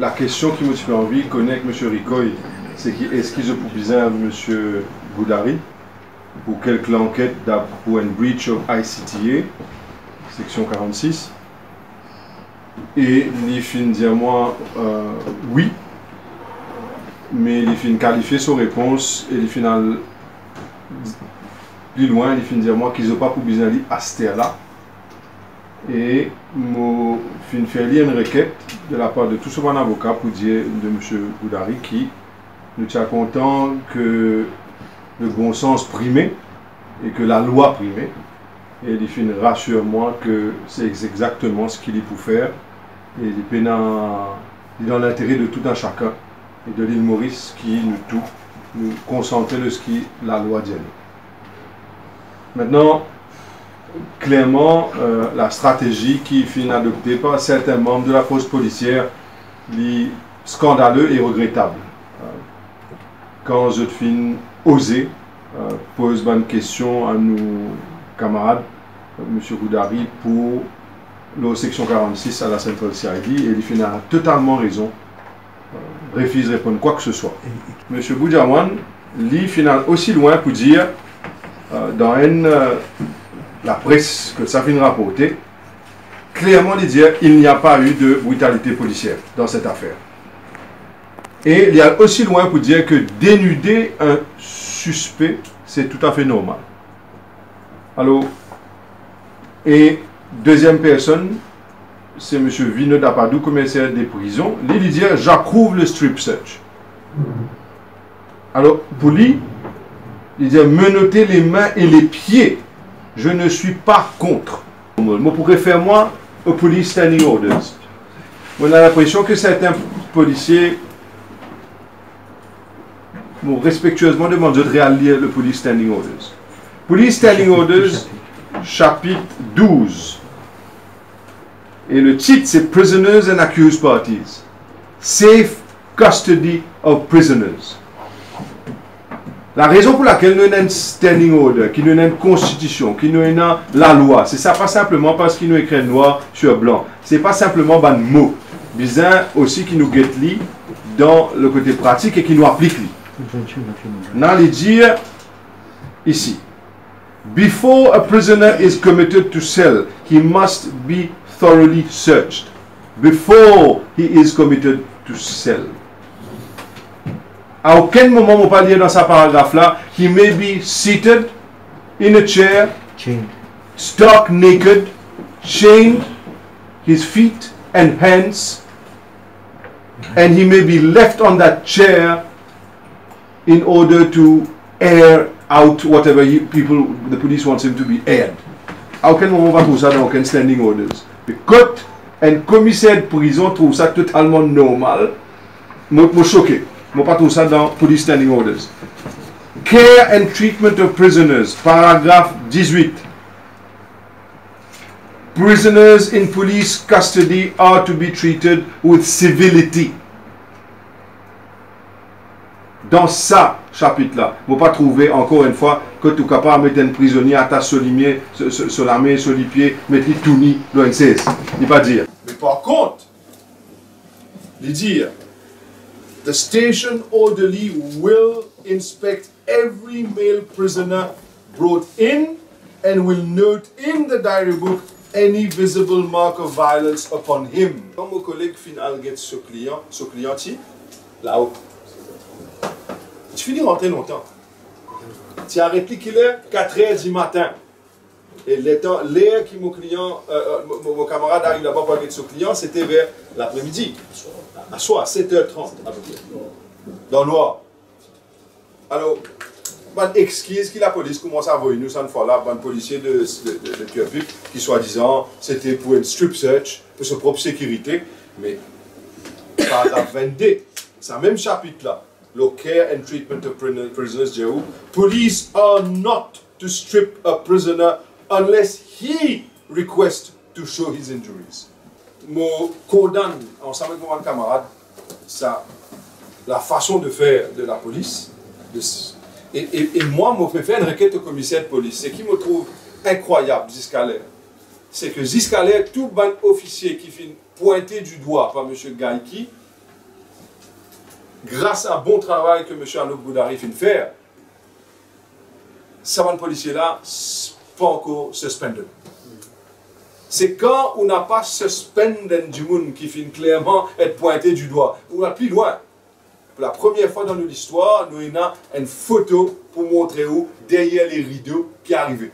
la question qui me fait envie de connaître M. Ricoy, c'est est-ce qu'ils ont proposé à M. Goudari pour quelque enquête pour une breach of ICTA, section 46. Et il finit dire moi oui, mais il finit qualifier son réponse et il finit plus loin, il finit dire moi qu'ils n'ont pas proposé à cette là. Et je fin faire lire une requête de la part de tout ce bon avocat pour dire de M. Goudari qui nous tient content que le bon sens primait et que la loi primait. Et il fin rassure-moi que c'est exactement ce qu'il est pour faire. Et il est dans l'intérêt de tout un chacun et de l'île Maurice qui nous concentrer de ce qui la loi dit. Maintenant, clairement, la stratégie qui est adoptée par certains membres de la force policière est scandaleuse et regrettable. Quand je fin osé pose une question à nos camarades, M. Goudari, pour la section 46 à la Central CID, et il fin a totalement raison. Refuse de répondre quoi que ce soit. M. Boudjawan, il fin aussi loin pour dire, dans la presse que ça vient rapporter, clairement de dire qu'il n'y a pas eu de brutalité policière dans cette affaire. Et il y a aussi loin pour dire que dénuder un suspect, c'est tout à fait normal. Alors, et deuxième personne, c'est M. Vino Dapadou, commissaire des prisons. Il dit j'approuve le strip search. Alors, pour lui, il dit menotter les mains et les pieds. Je ne suis pas contre. Je pourrais faire moi au police standing orders. On a l'impression que certains policiers m'ont respectueusement demandé de lire le police standing orders. Police standing orders, chapitre 12. Et le titre c'est Prisoners and Accused Parties. Safe custody of prisoners. La raison pour laquelle nous avons un standing order, qui nous avons une constitution, qui nous avons la loi, c'est ça pas simplement parce qu'il nous écrit noir sur blanc. C'est pas simplement un mot. Bizarre aussi qui nous guette dans le côté pratique et qui nous applique. Dans les dire ici, before a prisoner is committed to cell, he must be thoroughly searched. Before he is committed to cell. À aucun moment, on ne peut pas lire dans sa paragraphe-là, he may be seated in a chair, chained, stark naked, chained, his feet and hands, and he may be left on that chair in order to air out whatever the police wants him to be aired. À aucun moment, on va trouver ça dans aucun standing orders. Mais quand un commissaire de prison trouve ça totalement normal, je suis choqué. Je ne pas tout ça dans Police Standing Orders. Care and treatment of prisoners, paragraphe 18. Prisoners in police custody are to be treated with civility. Dans ça, chapitre-là, vous ne pas trouver encore une fois que tu es capable de mettre un prisonnier à ta sur la main, sur les pieds, mettre les tout nus dans une 16. Il ne pas dire. Mais par contre, il dire. The station orderly will inspect every male prisoner brought in and will note in the diary book any visible mark of violence upon him. Quand mon collègue final get ce client là-haut, tu finis rentrer longtemps. Tu arrêtes qu'il est 4h du matin. Et l'air qui mon client, mon camarade arrive là-bas pour get ce client, c'était vers l'après-midi. À soir, à 7h30, à peu près, dans le noir. Alors, bonne excuse que la police commence à voir nous, cette fois-là, un policier de Turbuc, qui soi-disant, c'était pour une strip search, pour sa propre sécurité, mais paragraphe 22, c'est le même chapitre-là, le care and treatment of prisoners, Jéhu, police are not to strip a prisoner unless he requests to show his injuries. Je condamne, ensemble avec mon camarade, la façon de faire de la police. Et moi, je fais une requête au commissaire de police. Ce qui me trouve incroyable jusqu'à l'heure, c'est que jusqu'à l'heure, tout bon officier qui finit pointé du doigt par M. Gaïki, grâce à un bon travail que M. Anouk Boudari fait faire, ça va le policier là, pas encore suspended. C'est quand on n'a pas suspended du monde qui finit clairement être pointé du doigt. On va plus loin. Pour la première fois dans l'histoire, nous avons une photo pour montrer où, derrière les rideaux, qui est arrivé.